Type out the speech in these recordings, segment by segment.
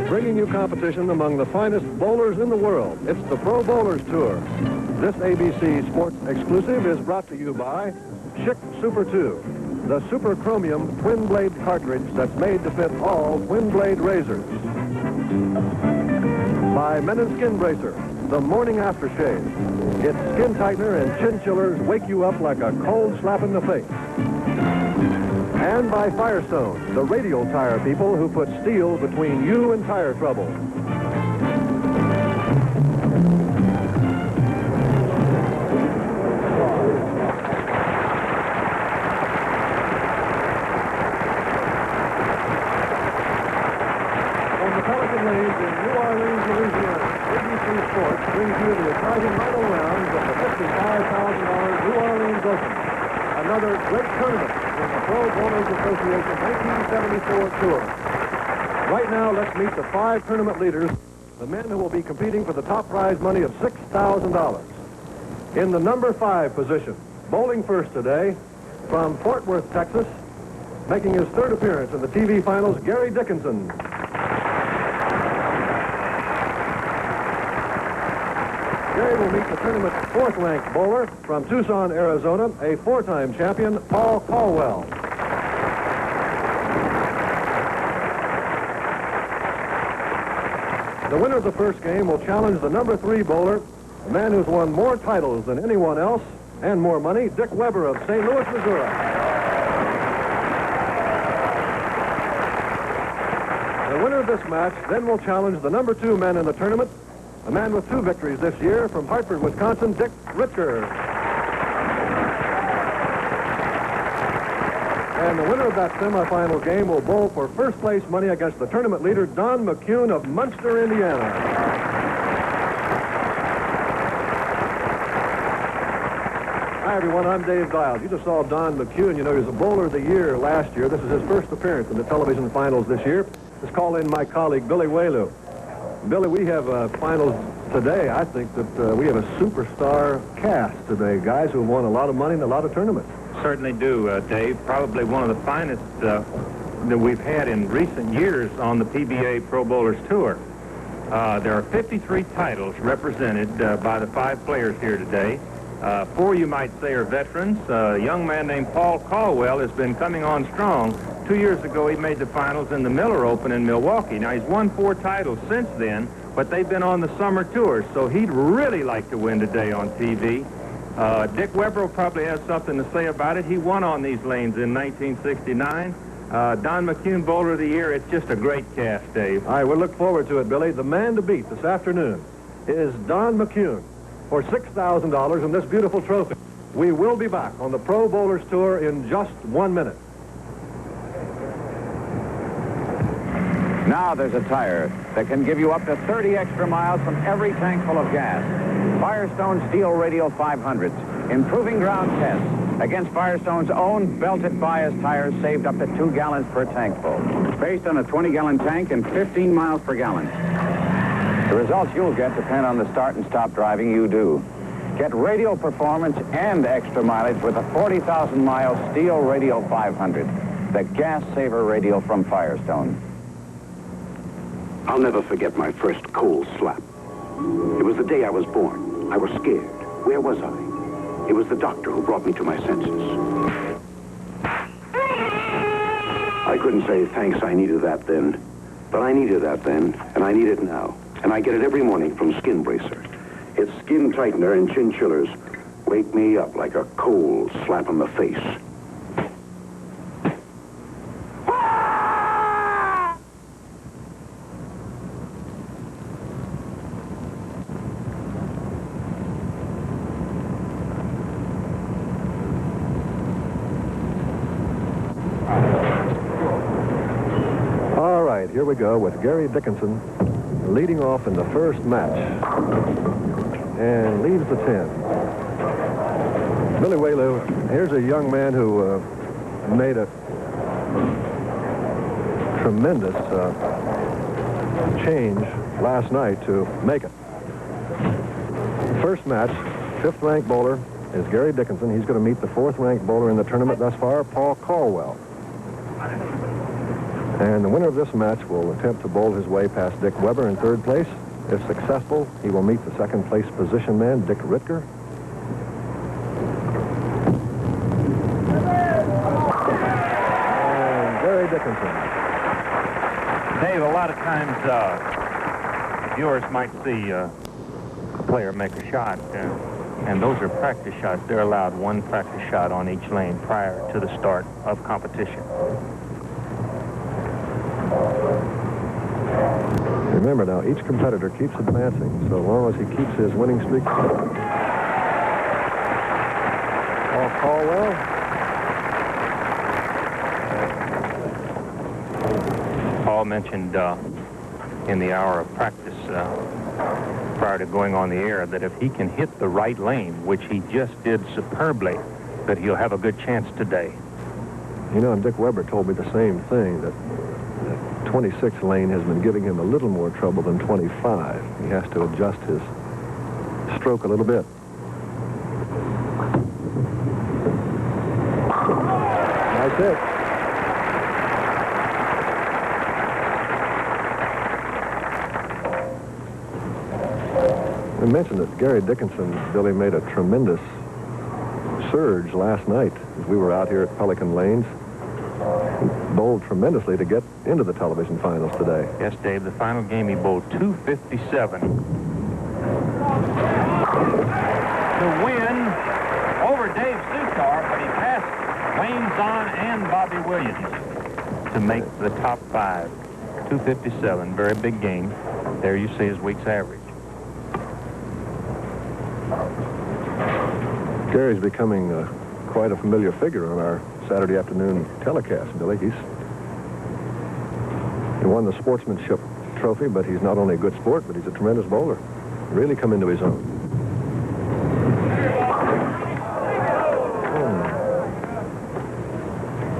bringing you competition among the finest bowlers in the world. It's the Pro Bowlers Tour. This ABC Sports exclusive is brought to you by Schick Super 2, the super chromium twin blade cartridge that's made to fit all twin blade razors. By Men & Skin Bracer, the morning aftershave. Its skin tightener and chin chillers wake you up like a cold slap in the face. And by Firestone, the radial tire people who put steel between you and tire trouble. From the Pelican Lanes in New Orleans, Louisiana, ABC Sports brings you the exciting final rounds of the $55,000 New Orleans Open. Another great tournament in the Pro Bowlers Association 1974 Tour. Right now, let's meet the 5 tournament leaders, the men who will be competing for the top prize money of $6,000. In the number 5 position, bowling first today, from Fort Worth, Texas, making his 3rd appearance in the TV finals, Gary Dickinson. Gary will meet the tournament's 4th-ranked bowler from Tucson, Arizona, a 4-time champion, Paul Colwell. The winner of the first game will challenge the number 3 bowler, a man who's won more titles than anyone else and more money, Dick Weber of St. Louis, Missouri. The winner of this match then will challenge the number 2 man in the tournament, a man with 2 victories this year from Hartford, Wisconsin, Dick RITGER. And the winner of that semifinal game will bowl for first place money against the tournament leader, Don McCune of Munster, Indiana. Hi, everyone. I'm Dave Giles. You just saw Don McCune. You know, he was a bowler of the year last year. This is his first appearance in the television finals this year. Let's call in my colleague, Billy Whaley. Billy, we have finals today. I think that we have a superstar cast today, guys who have won a lot of money in a lot of tournaments. Certainly do, Dave. Probably one of the finest that we've had in recent years on the PBA Pro Bowlers Tour. There are 53 titles represented by the 5 players here today. 4, you might say, are veterans. A young man named Paul Colwell has been coming on strong. 2 years ago, he made the finals in the Miller Open in Milwaukee. Now, he's won 4 titles since then, but they've been on the summer tour, so he'd really like to win today on TV. Dick Weber will probably have something to say about it. He won on these lanes in 1969. Don McCune, Bowler of the Year. It's just a great cast, Dave. All right, we'll look forward to it, Billy. The man to beat this afternoon is Don McCune for $6,000 in this beautiful trophy. We will be back on the Pro Bowlers Tour in just 1 minute. Now there's a tire that can give you up to 30 extra miles from every tank full of gas. Firestone Steel Radial 500s, improving ground tests against Firestone's own belted bias tires saved up to 2 gallons per tank full. Based on a 20-gallon tank and 15 miles per gallon. The results you'll get depend on the start and stop driving you do. Get radial performance and extra mileage with a 40,000-mile Steel Radial 500, the gas saver radial from Firestone. I'll never forget my first cold slap. It was the day I was born. I was scared. Where was I? It was the doctor who brought me to my senses. I couldn't say thanks, I needed that then. But I needed that then, and I need it now. And I get it every morning from Skin Bracer. Its skin tightener and chin chillers wake me up like a cold slap in the face. All right, here we go with Gary Dickinson leading off in the first match. And leaves the 10. Billy Whaley, here's a young man who made a tremendous change last night to make it. First match, 5th-ranked bowler is Gary Dickinson. He's going to meet the 4th-ranked bowler in the tournament thus far, Paul Colwell. And the winner of this match will attempt to bowl his way past Dick Weber in third place. If successful, he will meet the second place position man, Dick RITGER. And Gary Dickinson. Dave, a lot of times viewers might see a player make a shot, and those are practice shots. They're allowed one practice shot on each lane prior to the start of competition. Remember now, each competitor keeps advancing so long as he keeps his winning streak. COLWELL. Paul mentioned in the hour of practice prior to going on the air that if he can hit the right lane, which he just did superbly, that he'll have a good chance today. You know, and Dick Weber told me the same thing, that 26 lane has been giving him a little more trouble than 25. He has to adjust his stroke a little bit. Nice hit. I mentioned that Gary Dickinson, Billy, made a tremendous surge last night as we were out here at Pelican Lanes. He bowled tremendously to get into the television finals today. Yes, Dave, the final game he bowled 257 to win over Dave Suchar, but he passed Wayne Zahn and Bobby Williams to make the top 5. 257, very big game. There you see his week's average. Gary's becoming quite a familiar figure on our Saturday afternoon telecast, Billy. He won the sportsmanship trophy, but he's not only a good sport, but he's a tremendous bowler. Really come into his own.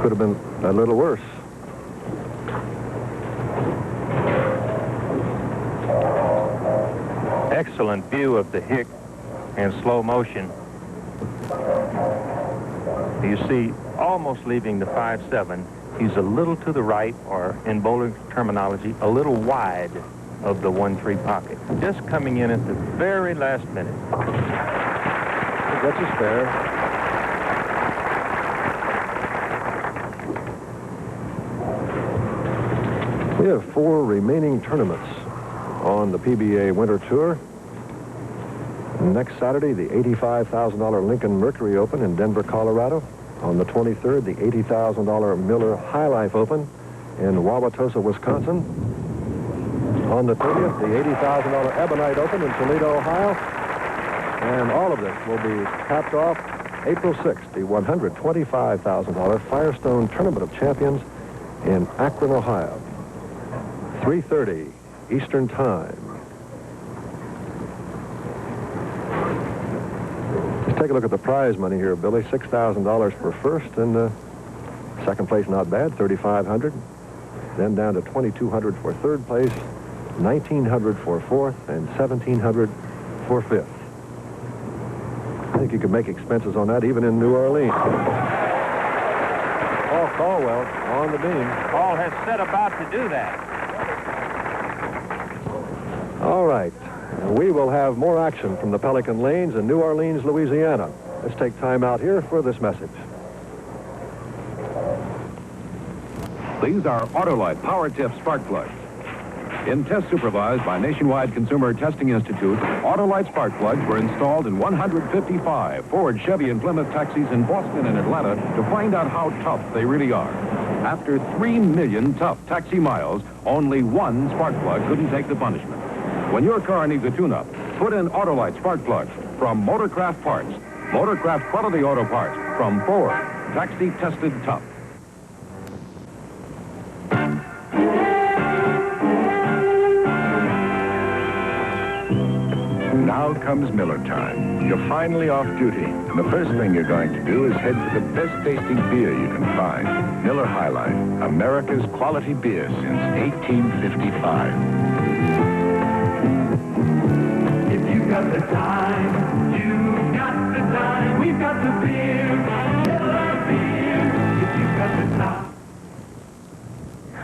Could have been a little worse. Excellent view of the hick in slow motion. You see, almost leaving the 5-7, he's a little to the right, or in bowling terminology, a little wide of the 1-3 pocket. Just coming in at the very last minute. That's his fair. We have 4 remaining tournaments on the PBA Winter Tour. Next Saturday, the $85,000 Lincoln Mercury Open in Denver, Colorado. On the 23rd, the $80,000 Miller High Life Open in Wauwatosa, Wisconsin. On the 30th, the $80,000 Ebonite Open in Toledo, Ohio. And all of this will be capped off April 6th, the $125,000 Firestone Tournament of Champions in Akron, Ohio. 3:30 Eastern Time. Take a look at the prize money here, Billy. $6,000 for first, and second place not bad, $3,500. Then down to $2,200 for third place, $1,900 for fourth, and $1,700 for fifth. I think you could make expenses on that even in New Orleans. Paul COLWELL on the beam. Paul has set about to do that. All right. We will have more action from the Pelican Lanes in New Orleans, Louisiana. Let's take time out here for this message. These are Autolite Power Tip spark plugs. In tests supervised by Nationwide Consumer Testing Institute, Autolite spark plugs were installed in 155 Ford, Chevy, and Plymouth taxis in Boston and Atlanta to find out how tough they really are. After 3 million tough taxi miles, only one spark plug couldn't take the punishment. When your car needs a tune-up, put in Autolite spark plugs from Motorcraft Parts. Motorcraft quality auto parts from Ford. Taxi tested tough. Now comes Miller time. You're finally off duty, and the first thing you're going to do is head for the best-tasting beer you can find. Miller High Life, America's quality beer since 1855. If you've got the time, you've got the time. We've got the beer, Miller beer. If you've got the time.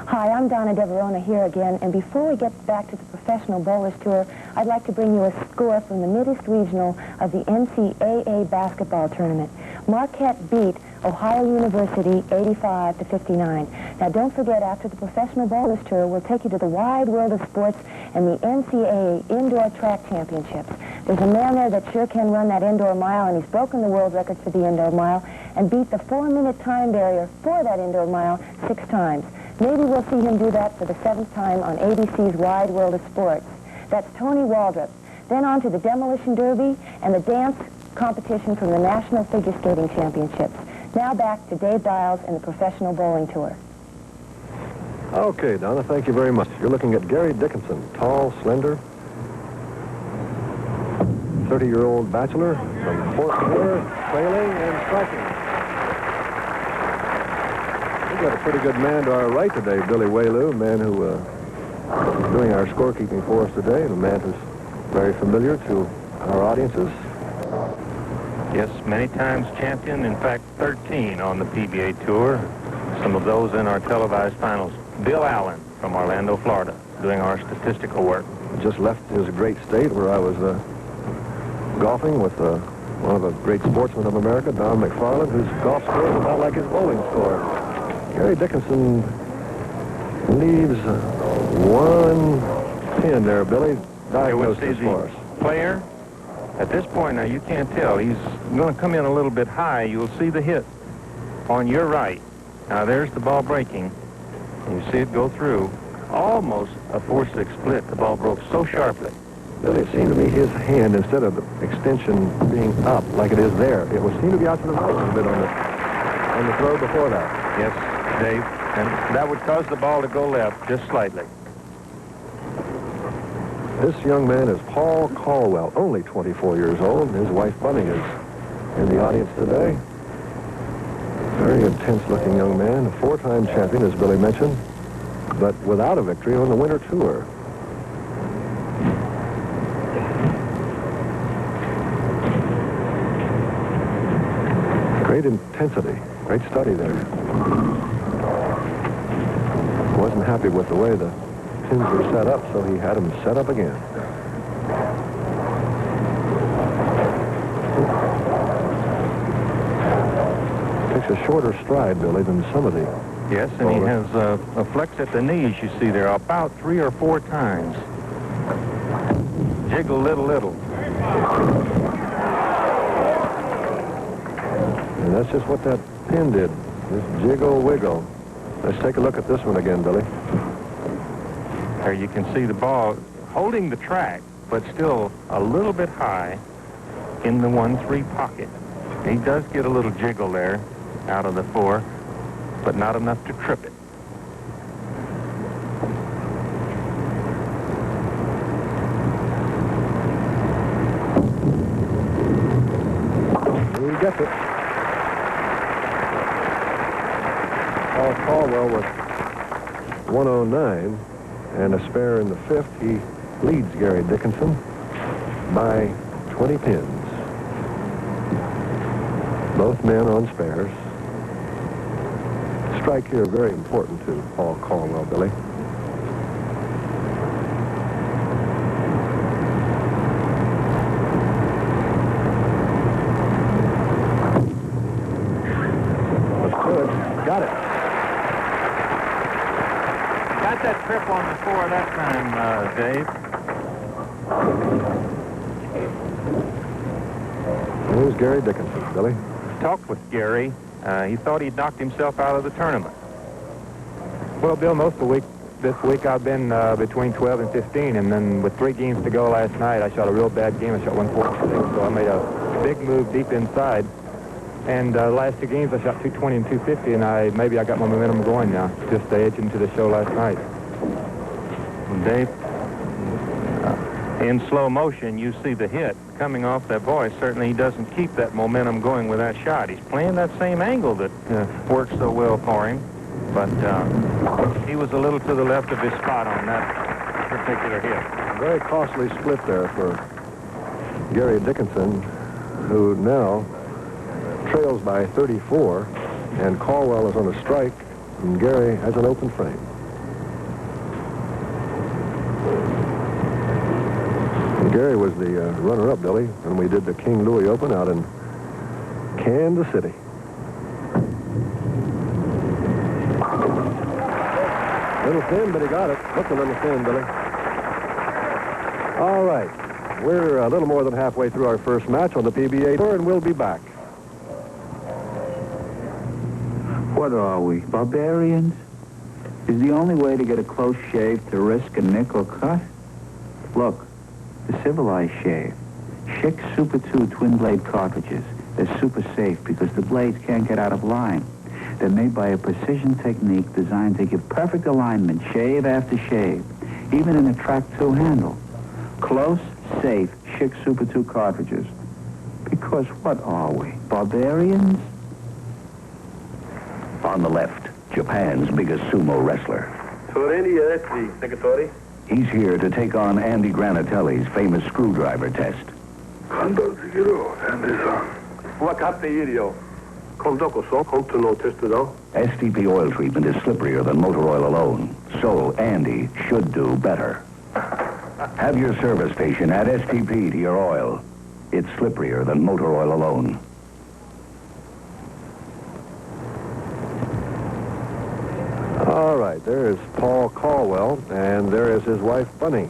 Hi, I'm Donna Deverona here again, and before we get back to the Professional Bowlers Tour, I'd like to bring you a score from the Mid-East Regional of the NCAA basketball tournament. Marquette beat Ohio University 85-59. Now don't forget, after the Professional Bowlers Tour, we'll take you to the wide world of sports and the NCAA Indoor Track Championships. There's a man there that sure can run that indoor mile, and he's broken the world record for the indoor mile and beat the 4-minute time barrier for that indoor mile 6 times. Maybe we'll see him do that for the 7th time on ABC's Wide World of Sports. That's Tony Waldrop. Then on to the Demolition Derby and the dance competition from the National Figure Skating Championships. Now back to Dave Dials and the Professional Bowling Tour. Okay, Donna, thank you very much. You're looking at Gary Dickinson, tall, slender, 30-year-old bachelor from Fort Worth, trailing and striking. We've got a pretty good man to our right today, Billy Whaloo, a man who is doing our scorekeeping for us today, and a man who's very familiar to our audiences. Yes, many times champion, in fact 13 on the PBA Tour. Some of those in our televised finals. Bill Allen from Orlando, Florida, doing our statistical work. Just left his great state where I was golfing with one of the great sportsmen of America, Don McFarland, whose golf score is about like his bowling score. Gary Dickinson leaves 1 pin there, Billy. Diagnose this for us. Player, at this point now you can't tell. He's going to come in a little bit high. You'll see the hit on your right. Now there's the ball breaking. You see it go through. Almost a 4-6 split. The ball broke so sharply. Billy, it seemed to be his hand, instead of the extension being up like it is there, it would seem to be out to the right a little bit on the throw before that. Yes, Dave. And that would cause the ball to go left just slightly. This young man is Paul Colwell, only 24 years old. His wife, Bunny, is in the audience today. Very intense-looking young man, a 4-time champion, as Billy mentioned, but without a victory on the Winter Tour. Great intensity, great study there. Wasn't happy with the way the pins were set up, so he had them set up again. Takes a shorter stride, Billy, than some of the... Yes, and he has a flex at the knees, you see there, about 3 or 4 times. Jiggle, little. And that's just what that pin did. Just jiggle, wiggle. Let's take a look at this one again, Billy. There you can see the ball holding the track, but still a little bit high in the 1-3 pocket. He does get a little jiggle there out of the 4, but not enough to trip it. He gets it. Paul Colwell with 109 and a spare in the 5th. He leads Gary Dickinson by 20 pins. Both men on spares. Strike here very important to Paul Colwell, Billy. Got it. Got that trip on the 4 that time, Dave. Here's Gary Dickinson, Billy. Talked with Gary. He thought he'd knocked himself out of the tournament. Well, Bill, most of this week I've been between 12 and 15, and then with 3 games to go last night, I shot a real bad game. I shot 146, so I made a big move deep inside. And the last 2 games, I shot 220 and 250, and maybe I got my momentum going now, just the edge into the show last night. Dave, in slow motion, you see the hit coming off that voice. Certainly he doesn't keep that momentum going with that shot. He's playing that same angle that works so well for him, but he was a little to the left of his spot on that particular hit. Very costly split there for Gary Dickinson, who now trails by 34, and Colwell is on a strike, and Gary has an open frame. Gary was the runner-up, Billy, when we did the King Louis Open out in Kansas City. Little thin, but he got it. Looked a little thin, Billy. All right. We're a little more than halfway through our first match on the PBA Tour, and we'll be back. What are we, barbarians? Is the only way to get a close shave to risk a nickel cut? Look, the civilized shave. Schick Super 2 twin-blade cartridges. They're super safe because the blades can't get out of line. They're made by a precision technique designed to give perfect alignment shave after shave, even in a track 2 handle. Close, safe, Schick Super 2 cartridges. Because what are we, barbarians? On the left, Japan's biggest sumo wrestler. He's here to take on Andy Granatelli's famous screwdriver test. STP oil treatment is slipperier than motor oil alone, so Andy should do better. Have your service station add STP to your oil. It's slipperier than motor oil alone. All right, there's Paul Colwell, and there is his wife, Bunny.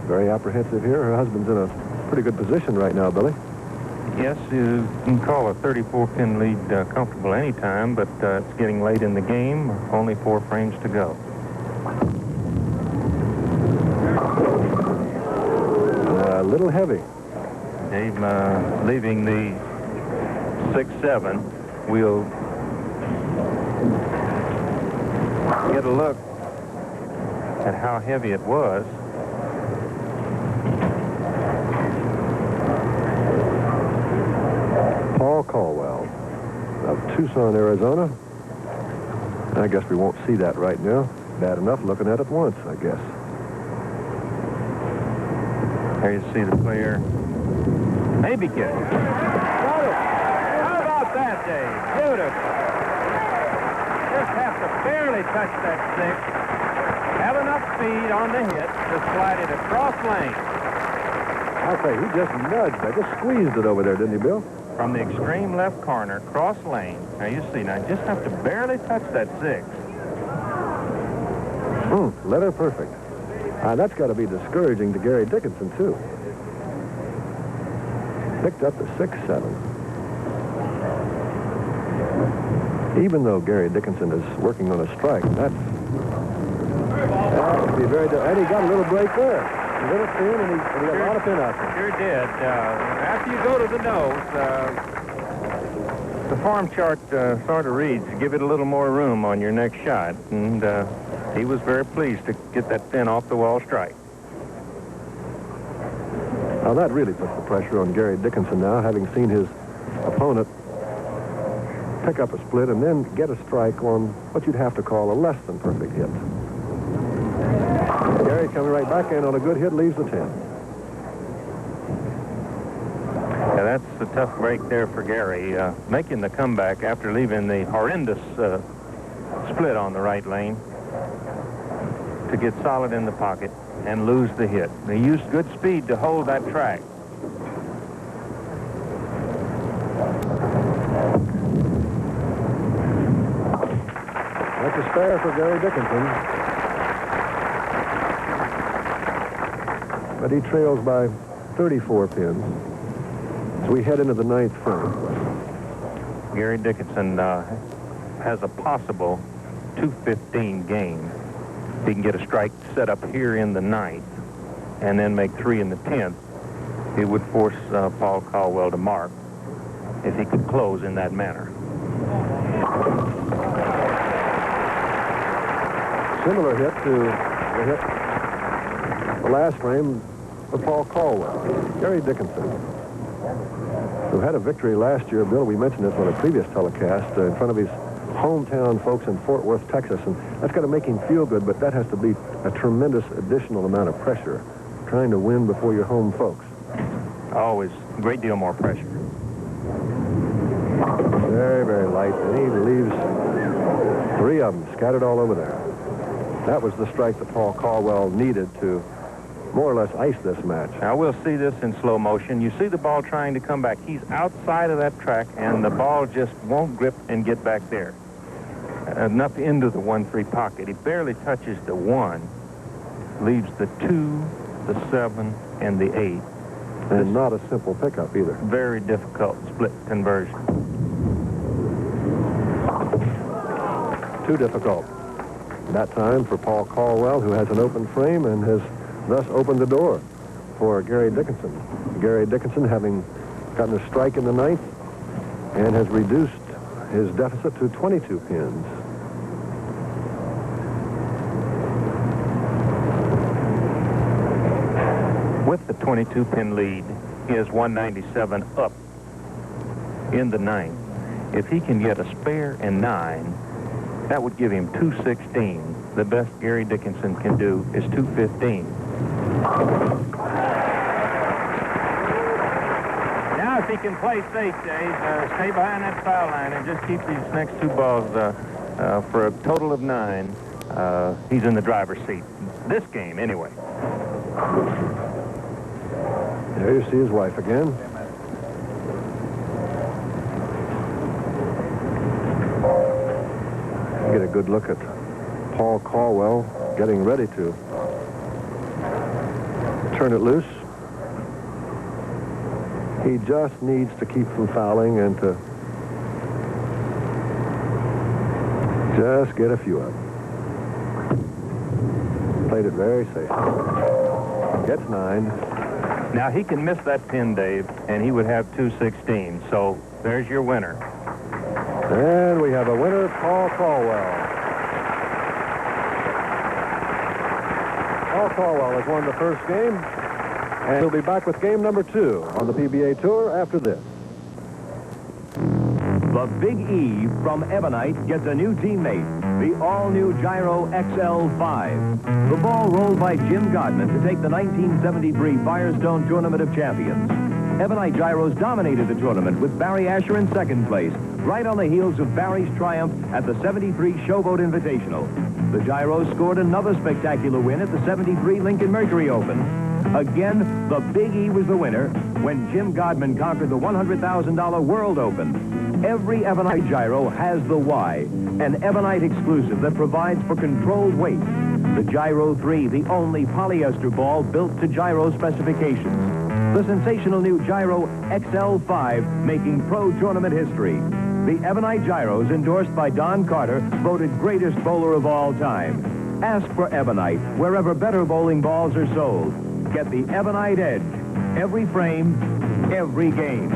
Very apprehensive here. Her husband's in a pretty good position right now, Billy. Yes, you can call a 34-pin lead comfortable anytime, but it's getting late in the game. Only 4 frames to go. A little heavy. Dave leaving the 6-7. We'll get a look at how heavy it was. Paul Colwell of Tucson, Arizona. I guess we won't see that right now. Bad enough looking at it once, I guess. There you see the player. Maybe get it. Got it. How about that, Dave? Beautiful. Just have to barely touch that 6. Have enough speed on the hit to slide it across lane. I'll say, he just nudged. I just squeezed it over there, didn't he, Bill? From the extreme left corner, cross lane. Now you see, now just have to barely touch that 6. Letter perfect. That's got to be discouraging to Gary Dickinson, too. Picked up the 6-7. Even though Gary Dickinson is working on a strike, that would be very... And he got a little break there. A little thin, and he got a lot of pin out there. Sure did. After you go to the nose, the form chart sort of reads, give it a little more room on your next shot. And he was very pleased to get that thin off-the-wall strike. Now, that really puts the pressure on Gary Dickinson now, having seen his opponent pick up a split and then get a strike on what you'd have to call a less than perfect hit. Gary coming right back in on a good hit, leaves the 10. Yeah, that's a tough break there for Gary. Making the comeback after leaving the horrendous split on the right lane to get solid in the pocket and lose the hit. They used good speed to hold that track. That's a spare for Gary Dickinson. But he trails by 34 pins. So we head into the 9th frame. Gary Dickinson has a possible 2:15 game. He can get a strike set up here in the 9th and then make 3 in the 10th. It would force Paul Colwell to mark if he could close in that manner. Similar hit to the hit the last frame of Paul Colwell. Gary Dickinson, who had a victory last year, Bill, we mentioned this on a previous telecast, in front of his hometown folks in Fort Worth, Texas, and that's got to make him feel good, but that has to be a tremendous additional amount of pressure, trying to win before your home folks. Always a great deal more pressure. Very, very light, and he leaves 3 of them scattered all over there. That was the strike that Paul Colwell needed to more or less iced this match. Now, we'll see this in slow motion. You see the ball trying to come back. He's outside of that track, and the ball just won't grip and get back there. Enough into the 1-3 pocket. He barely touches the 1, leaves the 2, the 7, and the 8. And not a simple pickup either. Very difficult split conversion. Too difficult. That time for Paul Caldwell, who has an open frame and has thus opened the door for Gary Dickinson. Gary Dickinson having gotten a strike in the 9th and has reduced his deficit to 22 pins. With the 22-pin lead, he is 197 up in the 9th. If he can get a spare in 9, that would give him 216. The best Gary Dickinson can do is 215. Now, if he can play safe, Dave, stay behind that foul line and just keep these next 2 balls for a total of 9, he's in the driver's seat. This game, anyway. There you see his wife again. Get a good look at Paul Caldwell getting ready to turn it loose. He just needs to keep from fouling and to just get a few of them. Played it very safe. Gets 9. Now, he can miss that pin, Dave, and he would have 216. So there's your winner. And we have a winner, Paul Caldwell. Paul Caldwell has won the first game, and he'll be back with game number 2 on the PBA Tour after this. The Big E from Ebonite gets a new teammate, the all-new Gyro XL5. The ball rolled by Jim Godman to take the 1973 Firestone Tournament of Champions. Ebonite Gyros dominated the tournament with Barry Asher in 2nd place, right on the heels of Barry's triumph at the 73 Showboat Invitational. The Gyros scored another spectacular win at the 73 Lincoln Mercury Open. Again, the Big E was the winner when Jim Godman conquered the $100,000 World Open. Every Ebonite Gyro has the Y, an Ebonite exclusive that provides for controlled weight. The Gyro 3, the only polyester ball built to gyro specifications. The sensational new Gyro XL5 making pro tournament history. The Ebonite Gyros, endorsed by Don Carter, voted greatest bowler of all time. Ask for Ebonite wherever better bowling balls are sold. Get the Ebonite edge. Every frame, every game.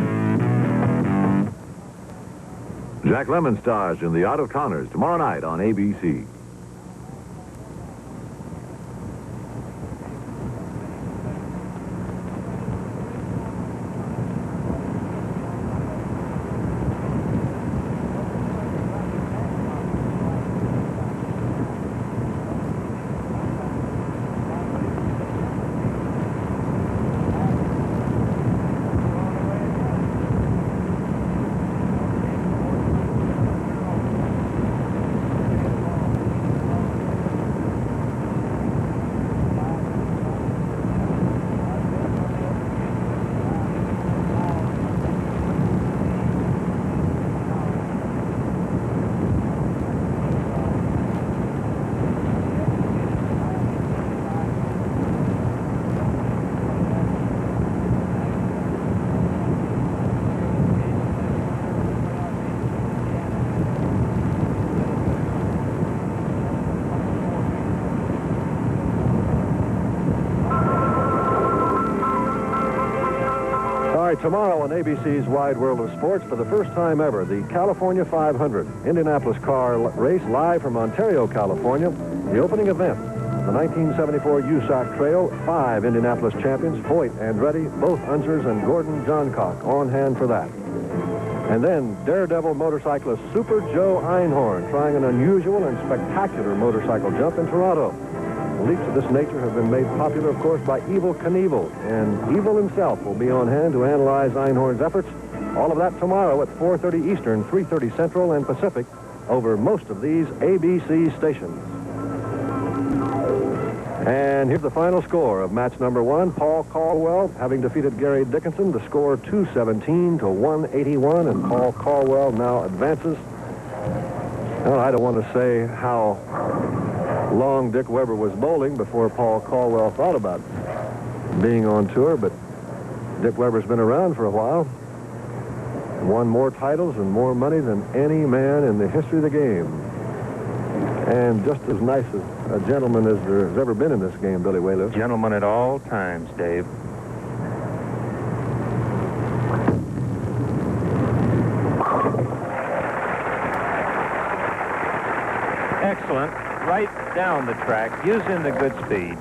Jack Lemmon stars in The Art of Connors tomorrow night on ABC. Tomorrow on ABC's Wide World of Sports, for the first time ever, the California 500 Indianapolis car race live from Ontario, California. The opening event, the 1974 USAC Trail, 5 Indianapolis champions, Hoyt, Andretti, both Unzers, and Gordon Johncock on hand for that. And then daredevil motorcyclist Super Joe Einhorn trying an unusual and spectacular motorcycle jump in Toronto. Leaps of this nature have been made popular, of course, by Evel Knievel, and Evel himself will be on hand to analyze Einhorn's efforts. All of that tomorrow at 4:30 Eastern, 3:30 Central and Pacific, over most of these ABC stations. And here's the final score of match number 1. Paul Caldwell, having defeated Gary Dickinson, the score 217 to 181, and Paul Caldwell now advances. Well, I don't want to say how long Dick Weber was bowling before Paul Caldwell thought about being on tour, but Dick Weber's been around for a while. Won more titles and more money than any man in the history of the game. And just as nice a gentleman as there's ever been in this game, Billy Whaley. Gentleman at all times, Dave. Excellent. Right down the track, using the good speed.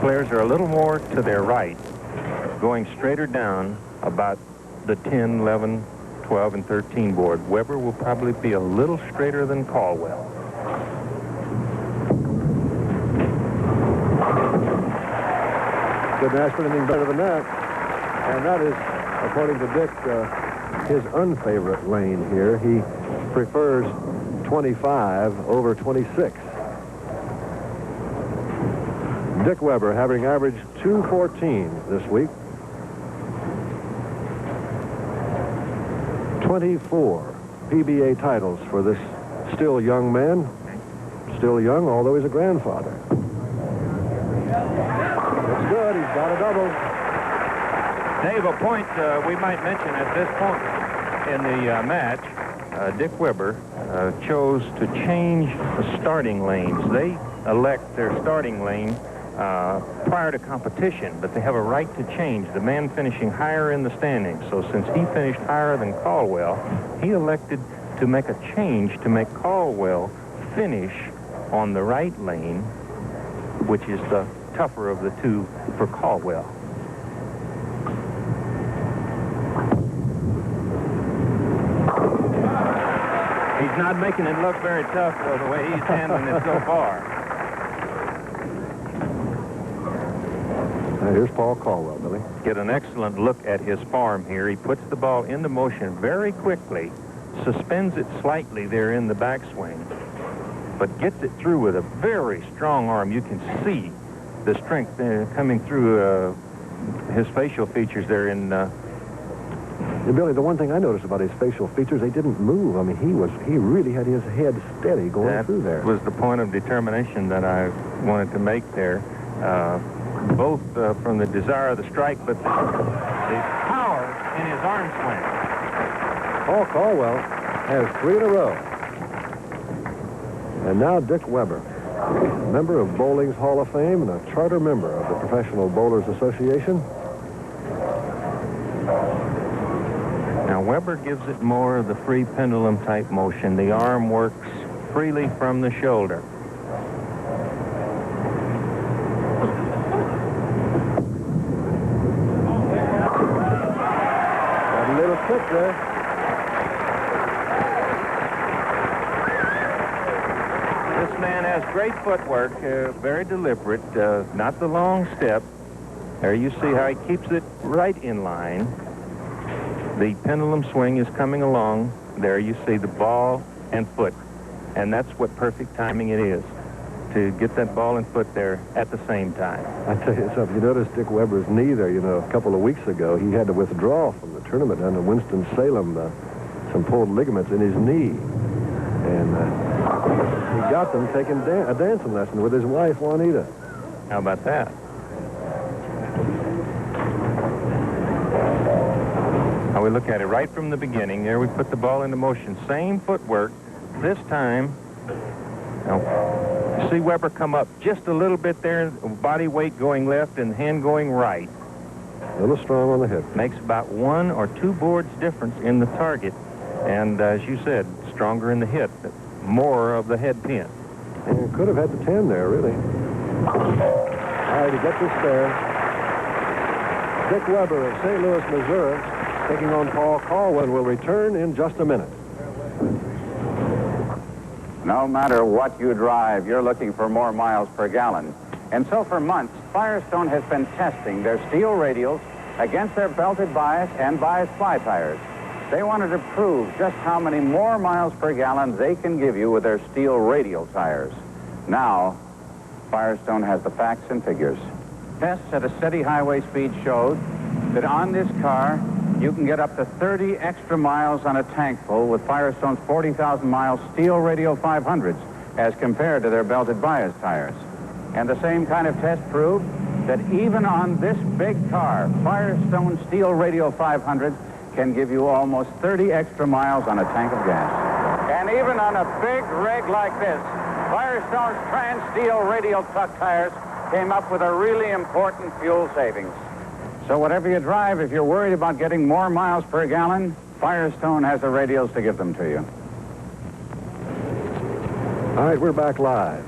Players are a little more to their right, going straighter down about the 10, 11, 12, and 13 board. Weber will probably be a little straighter than Caldwell. Couldn't ask for anything better than that. And that is, according to Dick, his unfavorite lane here. He prefers 25 over 26. Dick Weber having averaged 214 this week. 24 PBA titles for this still young man. Still young, although he's a grandfather. That's good. He's got a double. Dave, a point we might mention at this point in the match, Dick Weber chose to change the starting lanes. They elect their starting lane prior to competition, but they have a right to change. The man finishing higher in the standings. So since he finished higher than Caldwell, he elected to make a change to make Caldwell finish on the right lane, which is the tougher of the two for Caldwell. He's not making it look very tough, though, the way he's handling it so far. Here's Paul Caldwell, Billy. Get an excellent look at his farm here. He puts the ball into motion very quickly, suspends it slightly there in the backswing, but gets it through with a very strong arm. You can see the strength coming through his facial features there in... Billy, the one thing I noticed about his facial features, they didn't move. I mean, he really had his head steady going through there. That was the point of determination that I wanted to make there. Both from the desire of the strike, but the power in his arm swing. Paul Caldwell has 3 in a row. And now Dick Weber, member of Bowling's Hall of Fame and a charter member of the Professional Bowlers Association. Now Weber gives it more of the free pendulum type motion. The arm works freely from the shoulder. Kick there. This man has great footwork, very deliberate, not the long step. There you see how he keeps it right in line. The pendulum swing is coming along. There you see the ball and foot. And that's what perfect timing it is, to get that ball and foot there at the same time. I tell you something, you notice Dick Weber's knee there, you know, a couple of weeks ago, he had to withdraw from the tournament down in Winston-Salem, some pulled ligaments in his knee. And he got them taking a dancing lesson with his wife, Juanita. How about that? Now we look at it right from the beginning. There we put the ball into motion. Same footwork. This time, now, see Weber come up just a little bit there, body weight going left and hand going right. A little strong on the hip. Makes about 1 or 2 boards difference in the target. And as you said, stronger in the hit, more of the head pin. And could have had the 10 there, really. All right, he gets this there. Dick Weber of St. Louis, Missouri, taking on Paul Caldwell. Will return in just a minute. No matter what you drive, you're looking for more miles per gallon. And so for months, Firestone has been testing their steel radials against their belted bias and bias fly tires. They wanted to prove just how many more miles per gallon they can give you with their steel radial tires. Now, Firestone has the facts and figures. Tests at a steady highway speed showed that on this car, you can get up to 30 extra miles on a tank full with Firestone's 40,000-mile steel radial 500s as compared to their belted bias tires. And the same kind of test proved that even on this big car, Firestone steel radial 500s can give you almost 30 extra miles on a tank of gas. And even on a big rig like this, Firestone's trans-steel radial truck tires came up with a really important fuel savings. So whatever you drive, if you're worried about getting more miles per gallon, Firestone has the radials to give them to you. All right, we're back live.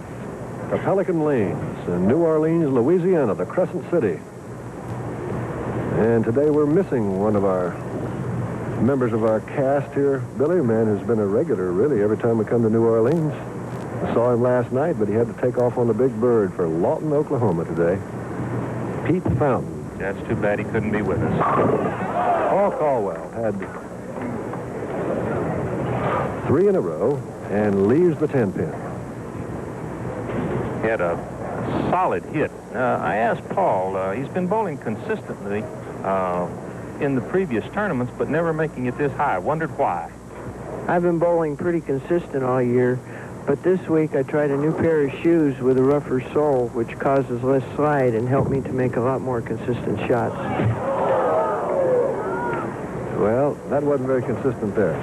The Pelican Lanes in New Orleans, Louisiana, the Crescent City. And today we're missing one of our members of our cast here. Billy, a man who's been a regular, really, every time we come to New Orleans. I saw him last night, but he had to take off on the Big Bird for Lawton, Oklahoma today. Pete Fountain. That's too bad he couldn't be with us. Paul Colwell had 3 in a row and leaves the 10-pin. He had a solid hit. I asked Paul, he's been bowling consistently in the previous tournaments, but never making it this high. I wondered why. I've been bowling pretty consistent all year, but this week I tried a new pair of shoes with a rougher sole, which causes less slide and helped me to make a lot more consistent shots. Well, that wasn't very consistent there.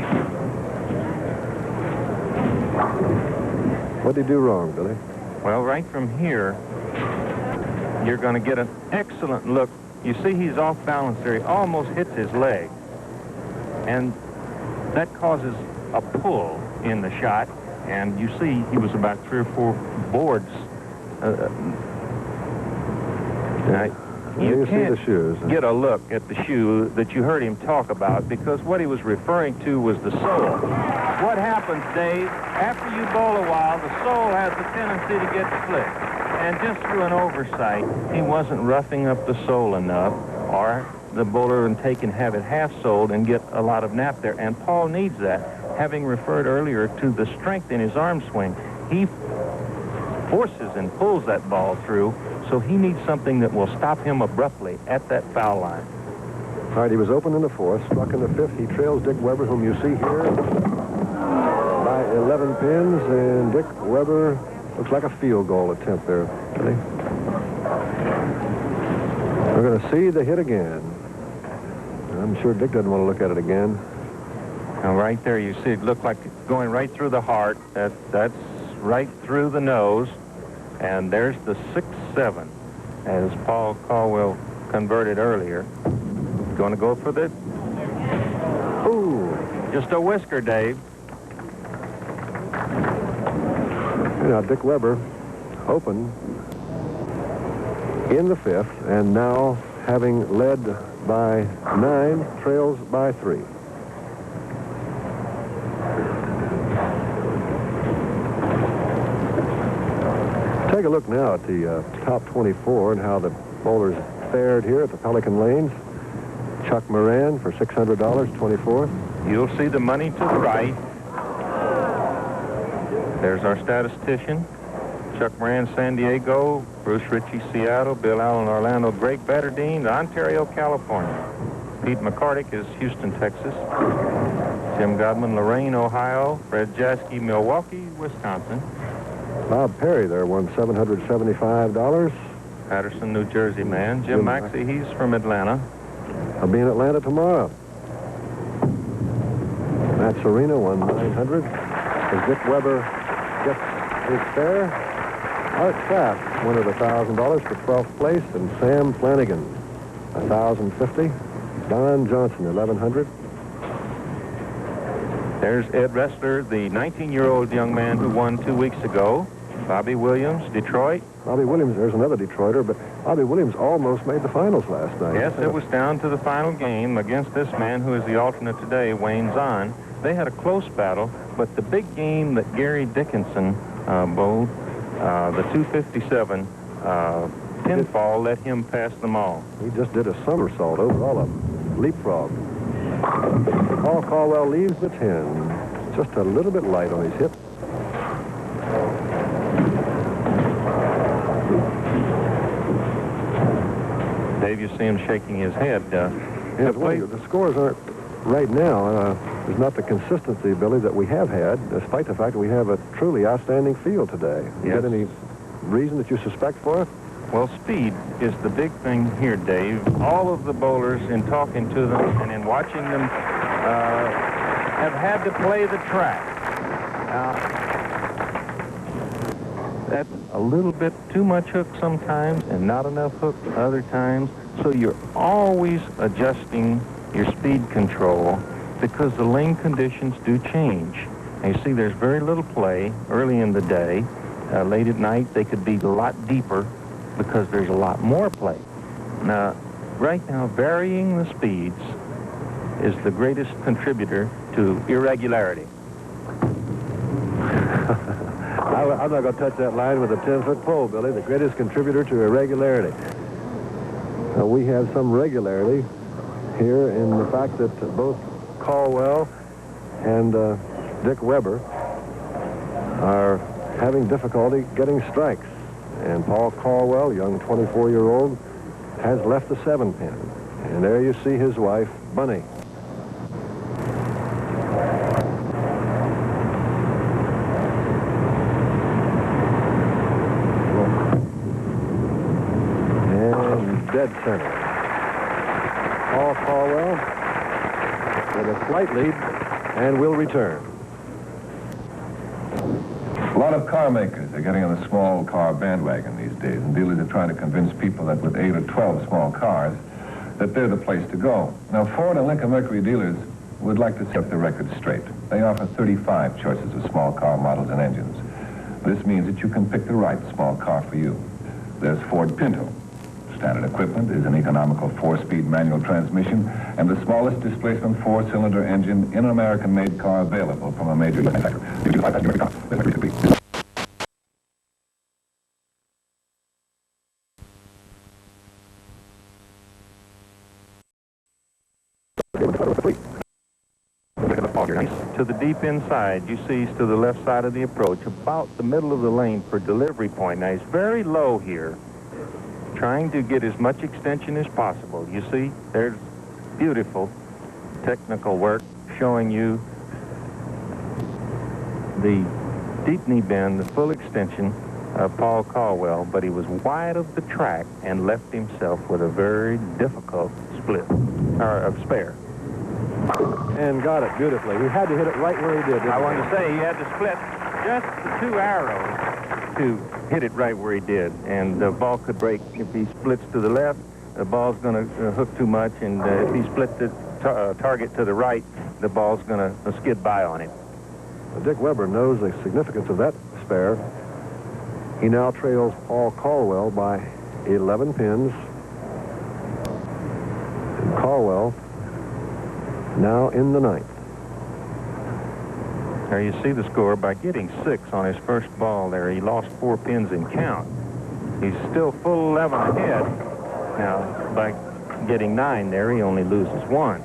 What did he do wrong, Billy? Well, right from here, you're going to get an excellent look. You see he's off balance there. He almost hits his leg. And that causes a pull in the shot. And you see he was about 3 or 4 boards. You can't see the shoes, get a look at the shoe that you heard him talk about, because what he was referring to was the sole. What happens, Dave, after you bowl a while, the sole has the tendency to get slick. And just through an oversight, he wasn't roughing up the sole enough, or the bowler and have it half-soled and get a lot of nap there. And Paul needs that. Having referred earlier to the strength in his arm swing, he forces and pulls that ball through, so he needs something that will stop him abruptly at that foul line. All right, he was open in the 4th, struck in the 5th. He trails Dick Weber, whom you see here, by 11 pins, and Dick Weber looks like a field goal attempt there. We're going to see the hit again. I'm sure Dick doesn't want to look at it again. Now, right there, you see it looked like it's going right through the heart. That's right through the nose. And there's the 6-7, as Paul Colwell converted earlier. Going to go for the... Ooh, just a whisker, Dave. Now, Dick Weber open in the 5th, and now, having led by 9, trails by 3. Take a look now at the top 24 and how the bowlers fared here at the Pelican Lanes. Chuck Moran for $600, 24th. You'll see the money to the right. There's our statistician. Chuck Moran, San Diego. Bruce Ritchie, Seattle. Bill Allen, Orlando. Greg Batterdine, Ontario, California. Pete McCartick is Houston, Texas. Jim Godman, Lorain, Ohio. Fred Jaskey, Milwaukee, Wisconsin. Bob Perry there won $775. Patterson, New Jersey man. Jim Maxey, he's from Atlanta. I'll be in Atlanta tomorrow. Matt Serena won $900. As Dick Weber gets his fare, Art Trask won at $1,000 for 12th place, and Sam Flanagan, $1,050. Don Johnson, $1,100. There's Ed Ressler, the 19-year-old young man who won 2 weeks ago. Bobby Williams, Detroit. Bobby Williams, there's another Detroiter, but Bobby Williams almost made the finals last night. Yes, it was down to the final game against this man who is the alternate today, Wayne Zahn. They had a close battle, but the big game that Gary Dickinson bowled, the 257 pinfall, let him pass them all. He just did a somersault over all of them. Leapfrog. Paul Colwell leaves the 10. Just a little bit light on his hip. Dave, you see him shaking his head. The scores aren't right now. There's not the consistency, Billy, that we have had, despite the fact that we have a truly outstanding field today. You got any reason that you suspect for it? Well, speed is the big thing here, Dave. All of the bowlers, in talking to them and in watching them, have had to play the track. That's a little bit too much hook sometimes and not enough hook other times. So you're always adjusting your speed control because the lane conditions do change. And you see there's very little play early in the day. Late at night, they could be a lot deeper because there's a lot more play. Now, right now, varying the speeds is the greatest contributor to irregularity. I'm not going to touch that line with a 10-foot pole, Billy. The greatest contributor to irregularity. We have some regularity here in the fact that both Colwell and Dick Weber are having difficulty getting strikes. And Paul Colwell, young 24-year-old, has left the 7-pin. And there you see his wife, Bunny. And dead center. Paul Colwell with a slight lead and will return. A lot of car makers are getting on the small car bandwagon these days, and dealers are trying to convince people that with 8 or 12 small cars, that they're the place to go. Now, Ford and Lincoln Mercury dealers would like to set the record straight. They offer 35 choices of small car models and engines. This means that you can pick the right small car for you. There's Ford Pinto. Standard equipment is an economical 4-speed manual transmission and the smallest displacement 4-cylinder engine in an American-made car available from a major manufacturer. To the deep inside, you see he's to the left side of the approach, about the middle of the lane for delivery point. Now, he's very low here, trying to get as much extension as possible. You see, there's beautiful technical work showing you the deep knee bend, the full extension of Paul Colwell, but he was wide of the track and left himself with a very difficult split, or spare. And got it beautifully. He had to hit it right where he did. I wanted to say he had to split just the 2 arrows to hit it right where he did, and the ball could break. If he splits to the left, the ball's going to hook too much, and if he splits the target to the right, the ball's going to skid by on him. Dick Weber knows the significance of that spare. He now trails Paul Colwell by 11 pins. And Colwell now in the 9th. There you see the score. By getting 6 on his first ball there, he lost 4 pins in count. He's still full 11 ahead. Now, by getting 9 there, he only loses 1.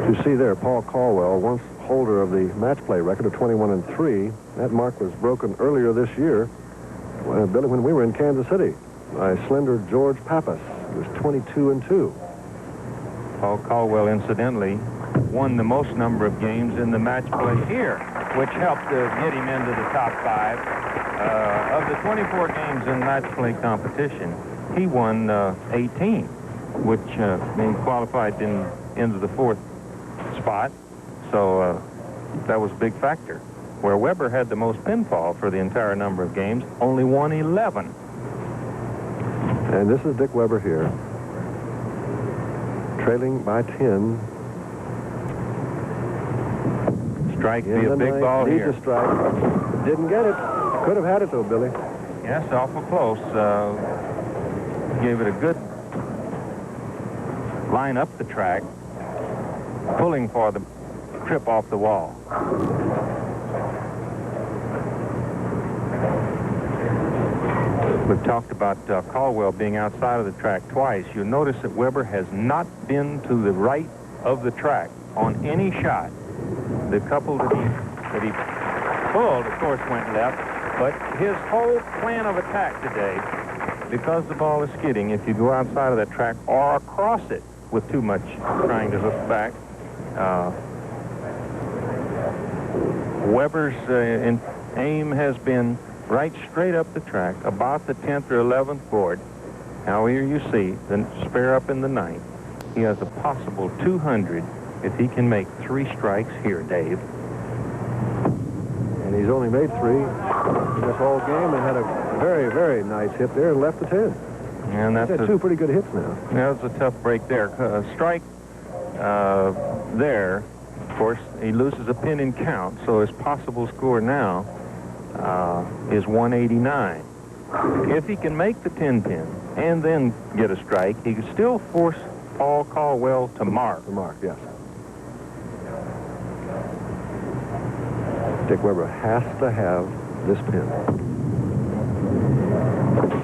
You see there, Paul Colwell, once holder of the match play record of 21-3. That mark was broken earlier this year, Billy, when we were in Kansas City, by slender George Pappas, who was 22-2. Paul Colwell, incidentally, won the most number of games in the match play here, which helped to get him into the top 5. Of the 24 games in match play competition, he won 18, which he qualified into the 4th spot, so that was a big factor. Where Weber had the most pinfall for the entire number of games, only won 11. And this is Dick Weber here, trailing by 10. Strike be a big ball here. Needs a strike. Didn't get it. Could have had it though, Billy. Yes, awful close. Gave it a good line up the track, pulling for the trip off the wall. We've talked about Caldwell being outside of the track twice. You'll notice that Weber has not been to the right of the track on any shot. The couple that he pulled, of course, went left, but his whole plan of attack today, because the ball is skidding, if you go outside of that track or across it with too much trying to hook back, Weber's aim has been right straight up the track, about the 10th or 11th board. Now here you see the spare up in the 9th. He has a possible 200 if he can make 3 strikes here, Dave. And he's only made 3 in this whole game and had a very, very nice hit there and left the 10. And that's he's had 2 pretty good hits now. That was a tough break there. Strike there, of course, he loses a pin in count, so his possible score now is 189. If he can make the 10 pin and then get a strike, he can still force Paul Caldwell to mark. To mark, yes. Dick Weber has to have this pin.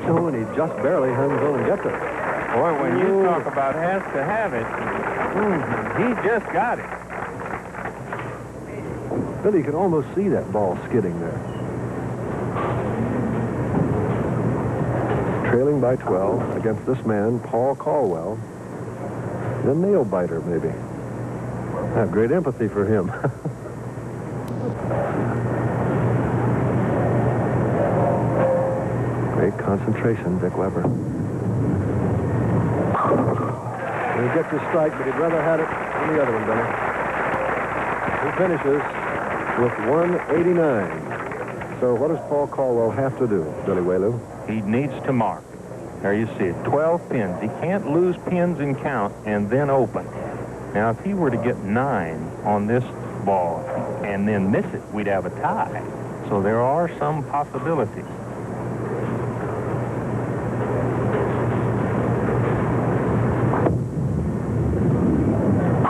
Oh, and he just barely hangs on and gets it. Boy, when you talk about has to have it, he just got it. Billy, you can almost see that ball skidding there. Trailing by 12 against this man, Paul Caldwell, the nail biter, maybe. I have great empathy for him. Great concentration, Dick Weber. He gets his strike, but he'd rather had it than the other one, Billy. He finishes with 189. So what does Paul Caldwell have to do, Billy Whaley? He needs to mark. There you see it, 12 pins. He can't lose pins in count and then open. Now, if he were to get 9 on this ball and then miss it, we'd have a tie. So there are some possibilities.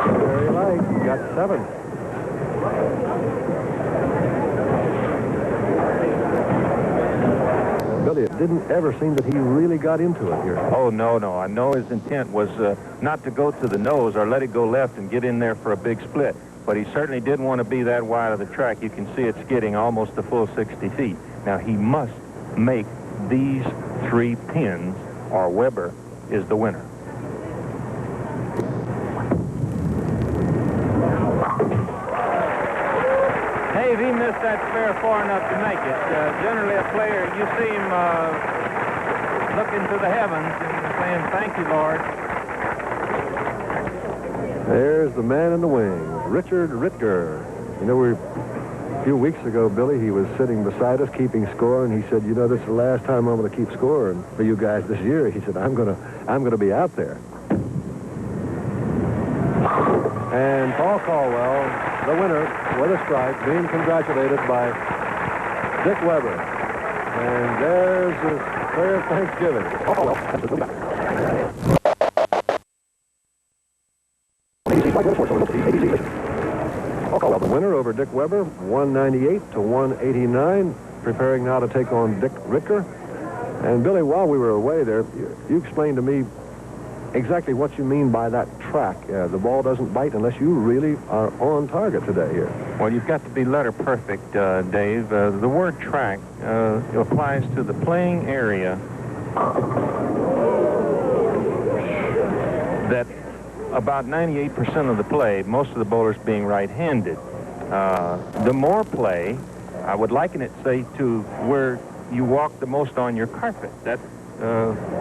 Very light. He got 7. Billy, it didn't ever seem that he really got into it here. Oh, no. I know his intent was not to go to the nose or let it go left and get in there for a big split. But he certainly didn't want to be that wide of the track. You can see it skidding almost the full 60 feet. Now, he must make these 3 pins or Weber is the winner. Dave, he missed that spare far enough to make it. Generally, a player, you see him looking to the heavens and saying, "Thank you, Lord." There's the man in the wings, Richard RITGER. You know, a few weeks ago, Billy, he was sitting beside us keeping score, and he said, "You know, this is the last time I'm going to keep score and for you guys this year." He said, I'm going to be out there. And Paul Caldwell, the winner with a strike, being congratulated by Dick Weber. And there's his prayer of thanksgiving. Caldwell, the winner over Dick Weber, 198 to 189, preparing now to take on Dick RITGER. And Billy, while we were away there, you explained to me exactly what you mean by that track. The ball doesn't bite unless you really are on target today here. Well, you've got to be letter perfect, Dave. The word track applies to the playing area that about 98% of the play, most of the bowlers being right-handed. The more play, I would liken it, say, to where you walk the most on your carpet. That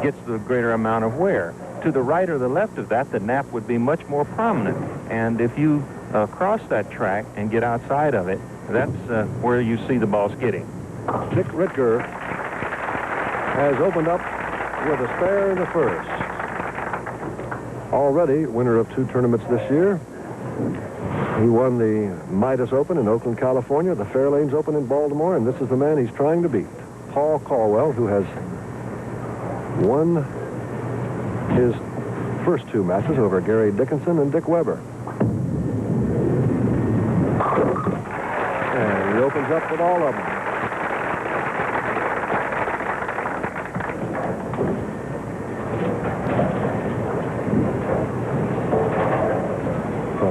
gets the greater amount of wear. To the right or the left of that, the nap would be much more prominent. And if you cross that track and get outside of it, that's where you see the ball skidding. Dick RITGER has opened up with a spare in the first. Already winner of 2 tournaments this year. He won the Midas Open in Oakland, California, the Fairlanes Open in Baltimore, and this is the man he's trying to beat, Paul Caldwell, who has won his first 2 matches over Gary Dickinson and Dick Weber. And he opens up with all of them.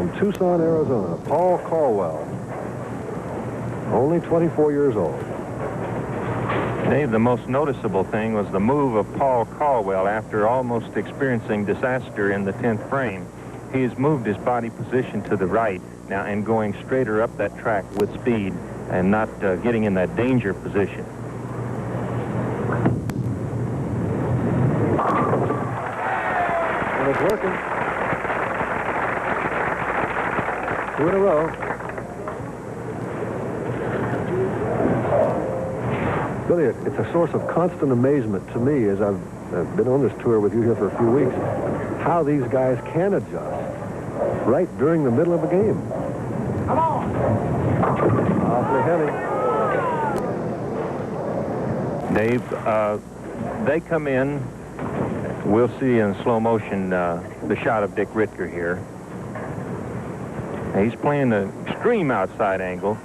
from Tucson, Arizona, Paul Colwell. Only 24 years old. Dave, the most noticeable thing was the move of Paul Colwell after almost experiencing disaster in the 10th frame. He has moved his body position to the right now and going straighter up that track with speed and not getting in that danger position. And it's working. 2 in a row. Billy, it's a source of constant amazement to me as I've been on this tour with you here for a few weeks, how these guys can adjust right during the middle of a game. Come on! Awfully heavy. Dave, they come in. We'll see in slow motion the shot of Dick Ritger here. He's playing the extreme outside angle.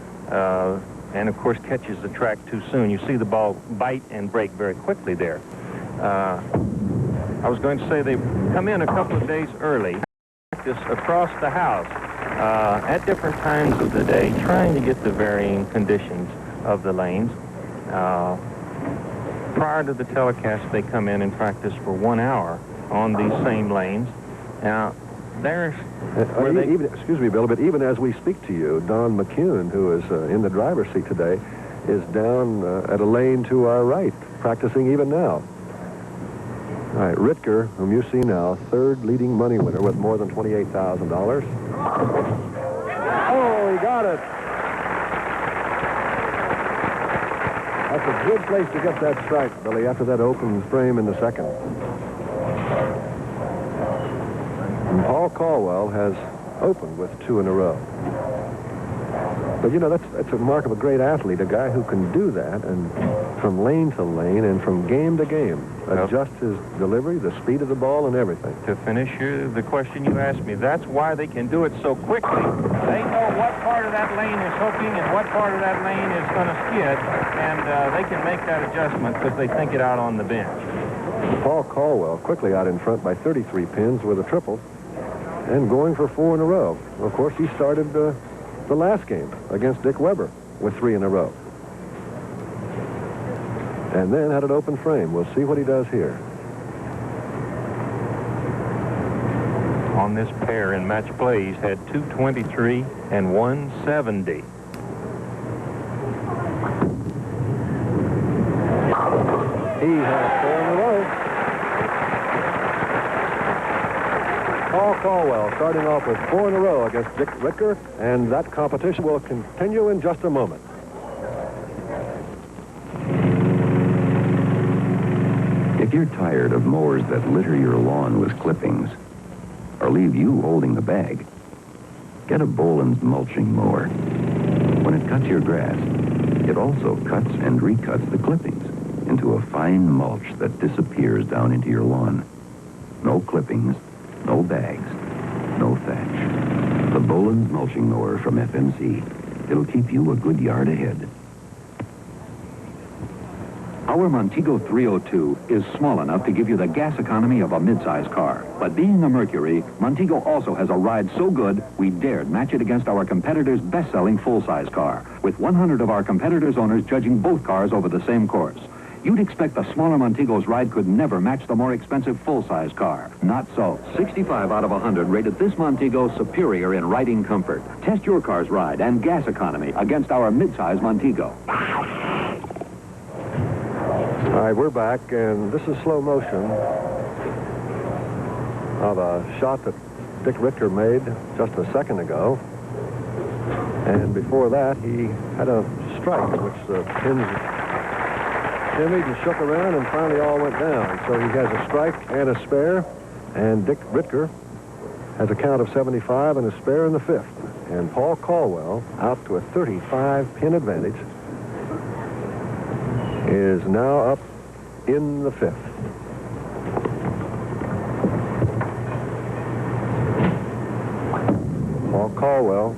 And of course catches the track too soon. You see the ball bite and break very quickly there. I was going to say they come in a couple of days early, practice across the house at different times of the day, trying to get the varying conditions of the lanes. Prior to the telecast, they come in and practice for 1 hour on these same lanes. Now, there's excuse me, Bill, but even as we speak to you, Don McCune, who is in the driver's seat today, is down at a lane to our right, practicing even now. All right, Ritger, whom you see now, third leading money winner with more than $28,000. Oh, he got it. That's a good place to get that strike, Billy, after that open frame in the second. And Paul Colwell has opened with 2 in a row. But, you know, that's a mark of a great athlete, a guy who can do that, and from lane to lane and from game to game, adjust his delivery, the speed of the ball, and everything. To finish the question you asked me, that's why they can do it so quickly. They know what part of that lane is hooking and what part of that lane is going to skid, and they can make that adjustment because they think it out on the bench. Paul Colwell quickly out in front by 33 pins with a triple and going for 4 in a row. Of course, he started the last game against Dick Weber with 3 in a row. And then had an open frame. We'll see what he does here. On this pair in match play, he's had 223 and 170. He has 4 in a row. Paul Colwell starting off with 4 in a row against Dick Ritger, and that competition will continue in just a moment. If you're tired of mowers that litter your lawn with clippings or leave you holding the bag, get a Boland's mulching mower. When it cuts your grass, it also cuts and recuts the clippings into a fine mulch that disappears down into your lawn. No clippings, no bags, no thatch. The Boland's mulching mower from FMC. It'll keep you a good yard ahead. Our Montego 302 is small enough to give you the gas economy of a midsize car. But being a Mercury, Montego also has a ride so good, we dared match it against our competitor's best-selling full-size car, with 100 of our competitors' owners judging both cars over the same course. You'd expect the smaller Montego's ride could never match the more expensive full-size car. Not so. 65 out of 100 rated this Montego superior in riding comfort. Test your car's ride and gas economy against our midsize Montego. All right, we're back, and this is slow motion of a shot that Dick Ritger made just a second ago. And before that, he had a strike, which the pins shimmied and shook around and finally all went down. So he has a strike and a spare, and Dick Ritger has a count of 75 and a spare in the 5th. And Paul Colwell, out to a 35-pin advantage, is now up in the 5th. Paul Colwell,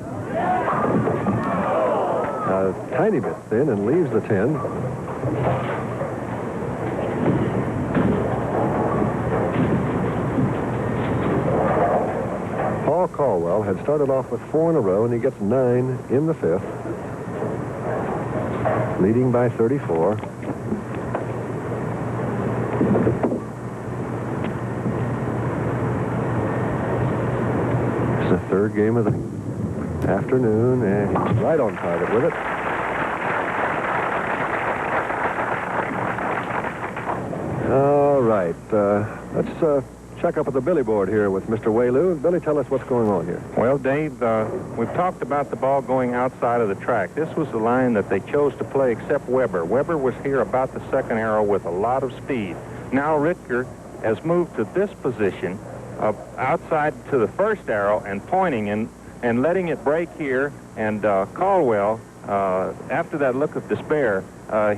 a tiny bit thin and leaves the 10. Paul Colwell had started off with 4 in a row, and he gets 9 in the 5th, leading by 34. It's the 3rd game of the afternoon, and he's right on target with it. All right, let's check up at the Billy board here with Mr. Whaloo. Billy, tell us what's going on here. Well, Dave, we've talked about the ball going outside of the track. This was the line that they chose to play except Weber. Weber was here about the 2nd arrow with a lot of speed. Now RITGER has moved to this position outside to the 1st arrow and pointing and letting it break here. And Colwell, after that look of despair,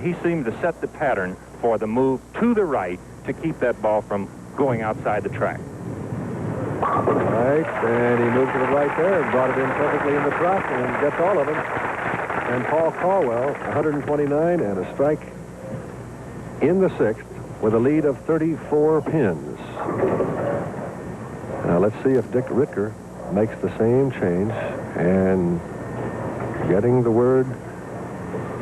he seemed to set the pattern for the move to the right to keep that ball from going outside the track. Right, and he moved to the right there and brought it in perfectly in the trot and gets all of them. And Paul Colwell, 129 and a strike in the 6th with a lead of 34 pins. Now let's see if Dick RITGER makes the same change, and getting the word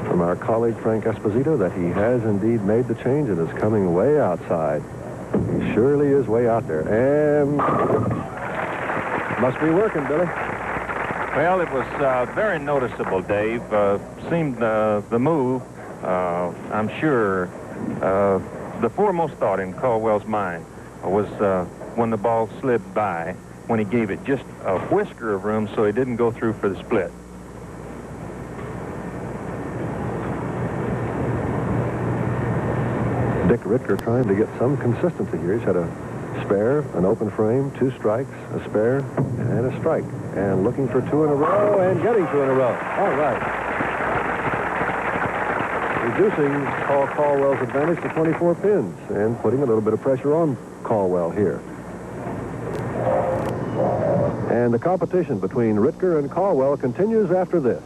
from our colleague Frank Esposito that he has indeed made the change and is coming way outside. He surely is way out there, and must be working, Billy. Well, it was very noticeable, Dave. Seemed the move, I'm sure, the foremost thought in Colwell's mind was when the ball slid by, when he gave it just a whisker of room so he didn't go through for the split. Dick RITGER trying to get some consistency here. He's had a spare, an open frame, 2 strikes, a spare, and a strike. And looking for 2 in a row and getting 2 in a row. All right. Reducing Paul Colwell's advantage to 24 pins and putting a little bit of pressure on Colwell here. And the competition between RITGER and Colwell continues after this.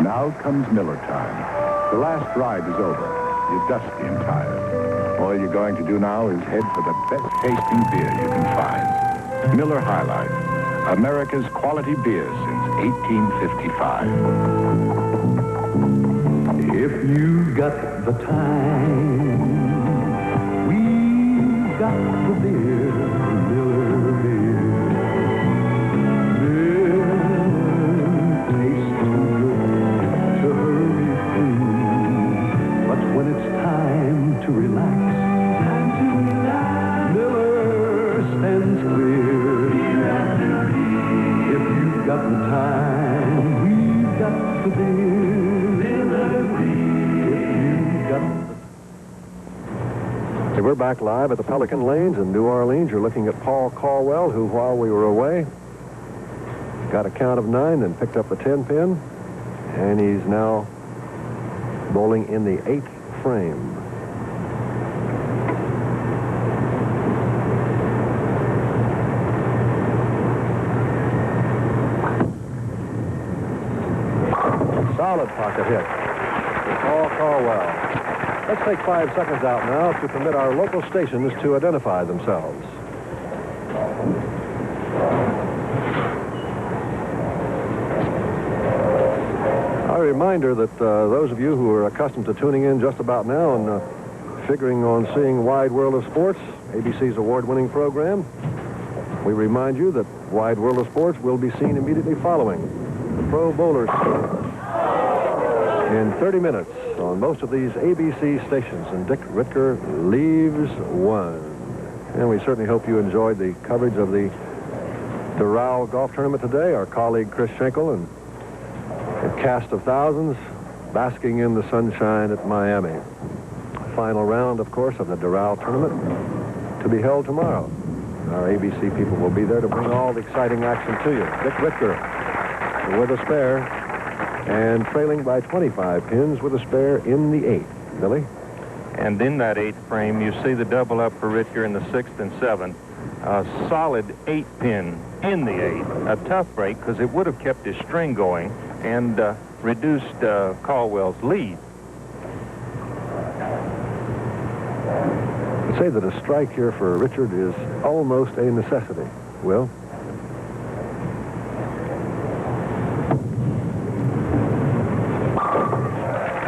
Now comes Miller time. The last ride is over. You're dusty and tired. All you're going to do now is head for the best tasting beer you can find. Miller High Life, America's quality beer since 1855. If you've got the time, we've got the beer, Miller beer. To relax. Miller stands clear. If you've got the time, we've got the beer. If you've got the... Hey, we're back live at the Pelican Lanes in New Orleans. You're looking at Paul Colwell, who, while we were away, got a count of 9 and picked up the 10 pin. And he's now bowling in the 8th frame. Solid pocket hit for Paul Colwell. Let's take 5 seconds out now to permit our local stations to identify themselves. A reminder that those of you who are accustomed to tuning in just about now and figuring on seeing Wide World of Sports, ABC's award-winning program, we remind you that Wide World of Sports will be seen immediately following the Pro Bowlers in 30 minutes on most of these ABC stations, and Dick RITGER leaves 1. And we certainly hope you enjoyed the coverage of the Doral Golf Tournament today. Our colleague Chris Schenkel and a cast of thousands basking in the sunshine at Miami. Final round, of course, of the Doral Tournament to be held tomorrow. Our ABC people will be there to bring all the exciting action to you. Dick RITGER with a spare and trailing by 25 pins with a spare in the 8th. Billy? And in that 8th frame, you see the double up for RITGER in the 6th and 7th. A solid 8 pin in the 8th. A tough break because it would have kept his string going and reduced Caldwell's lead. I'd say that a strike here for Richard is almost a necessity. Will?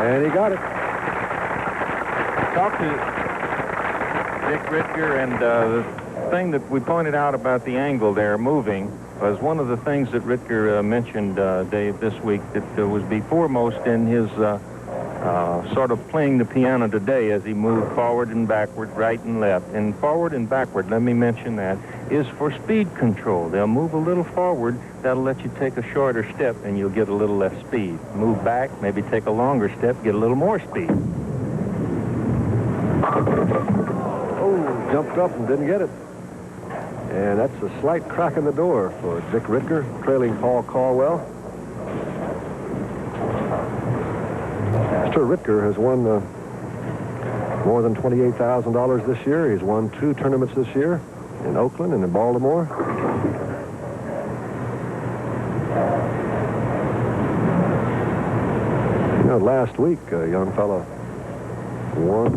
And he got it. Talk to Dick RITGER, and the thing that we pointed out about the angle there moving was one of the things that RITGER mentioned, Dave, this week that was be foremost in his sort of playing the piano today as he moved forward and backward, right and left. And forward and backward, let me mention that, is for speed control. They'll move a little forward, that'll let you take a shorter step and you'll get a little less speed. Move back, maybe take a longer step, get a little more speed. Oh, jumped up and didn't get it. And that's a slight crack in the door for Dick RITGER, trailing Paul Caldwell. Mr. RITGER has won more than $28,000 this year. He's won 2 tournaments this year in Oakland and in Baltimore. You know, last week, a young fellow won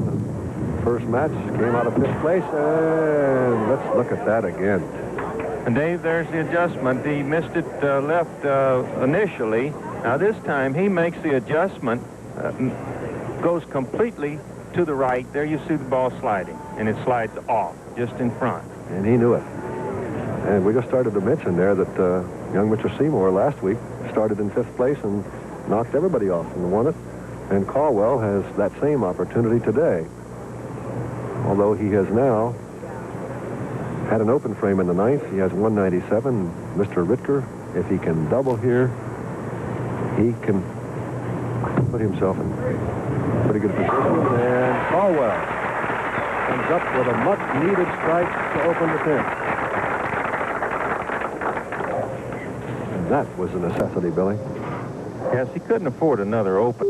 the first match, came out of 5th place, and let's look at that again. And Dave, there's the adjustment. He missed it left initially. Now this time he makes the adjustment, goes completely to the right. There you see the ball sliding, and it slides off just in front. And he knew it. And we just started to mention there that young Mr. Seymour last week started in 5th place and knocked everybody off and won it. And Caldwell has that same opportunity today. Although he has now had an open frame in the 9th. He has 197. Mr. RITGER, if he can double here, he can put himself in pretty good position. And Caldwell comes up with a much-needed strike to open the 10th. And that was a necessity, Billy. Yes, he couldn't afford another open.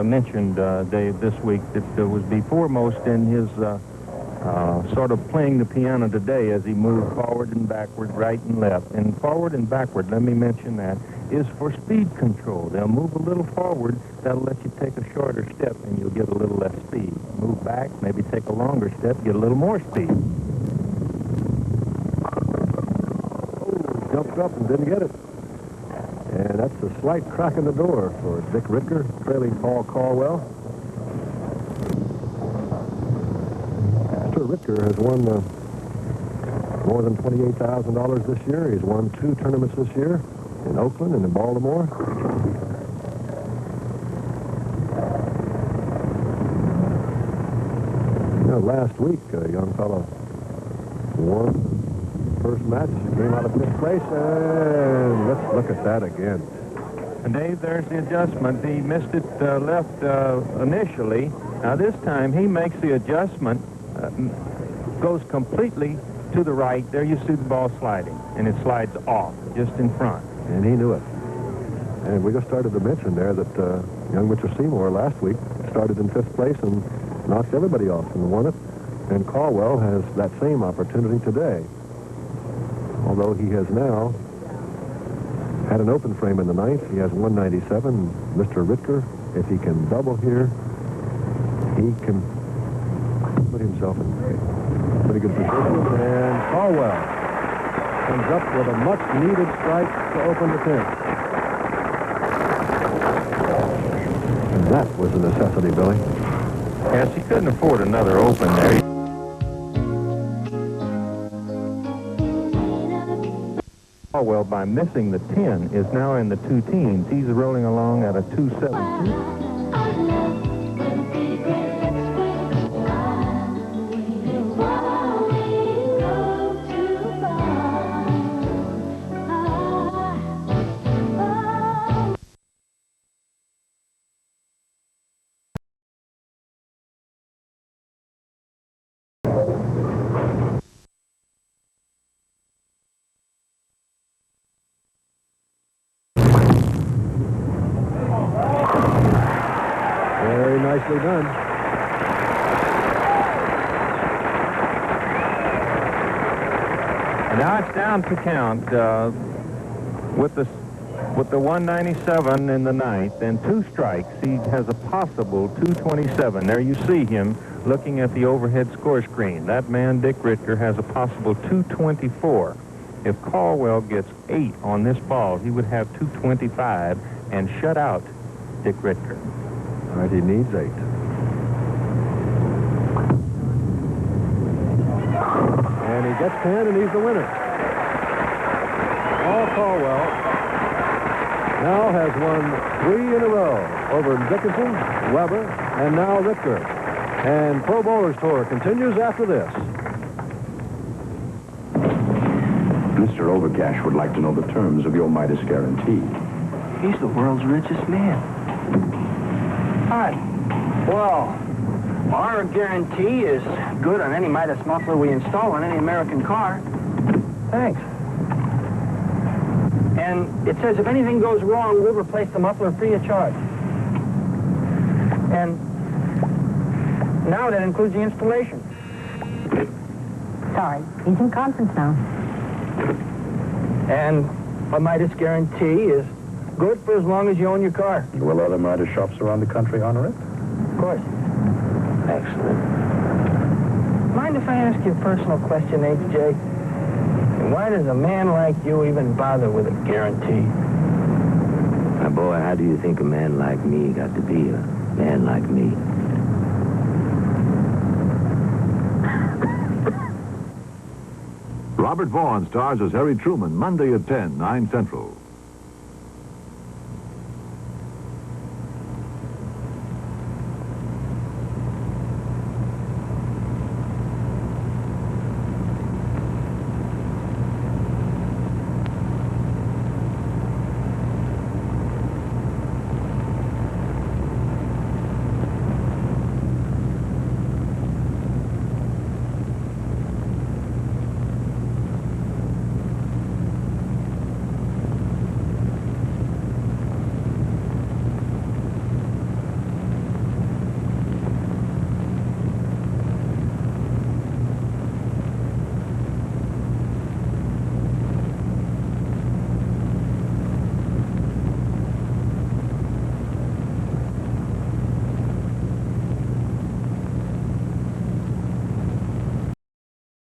Mentioned, Dave, this week that was be foremost in his sort of playing the piano today as he moved forward and backward, right and left. And forward and backward, let me mention that, is for speed control. They'll move a little forward, that'll let you take a shorter step and you'll get a little less speed. Move back, maybe take a longer step, get a little more speed. Oh, jumped up and didn't get it. And that's a slight crack in the door for Dick RITGER, trailing Paul Caldwell. Mr. RITGER has won more than $28,000 this year. He's won 2 tournaments this year in Oakland and in Baltimore. You know, last week, a young fellow won first match, came out of 5th place, and let's look at that again. And Dave, there's the adjustment. He missed it left initially. Now this time he makes the adjustment, goes completely to the right. There you see the ball sliding, and it slides off just in front. And he knew it. And we just started to mention there that young Mr. Seymour last week started in 5th place and knocked everybody off and won it. And Caldwell has that same opportunity today. Although he has now had an open frame in the 9th. He has 197. Mr. RITGER, if he can double here, he can put himself in pretty good position. And Caldwell comes up with a much-needed strike to open the 10th. And that was a necessity, Billy. Yes, he couldn't afford another open there. Caldwell, by missing the 10, is now in the 2 teens. He's rolling along at a 2.72. Nicely done. And now it's down to count with the 197 in the ninth and 2 strikes. He has a possible 227. There you see him looking at the overhead score screen. That man, Dick RITGER, has a possible 224. If Caldwell gets 8 on this ball, he would have 225 and shut out Dick RITGER. All right, he needs 8. And he gets 10, and he's the winner. Paul Caldwell now has won 3 in a row over Dickinson, Weber, and now RITGER. And Pro Bowlers Tour continues after this. Mr. Overcash would like to know the terms of your Midas guarantee. He's the world's richest man. Hi. Well, our guarantee is good on any Midas muffler we install on any American car. Thanks. And it says if anything goes wrong, we'll replace the muffler free of charge. And now that includes the installation. Sorry, he's in conference now. And a Midas guarantee is good for as long as you own your car. Will other Midas shops around the country honor it? Of course. Excellent. Mind if I ask you a personal question, H.J.? Why does a man like you even bother with a guarantee? My boy, how do you think a man like me got to be a man like me? Robert Vaughn stars as Harry Truman Monday at 10, 9 Central.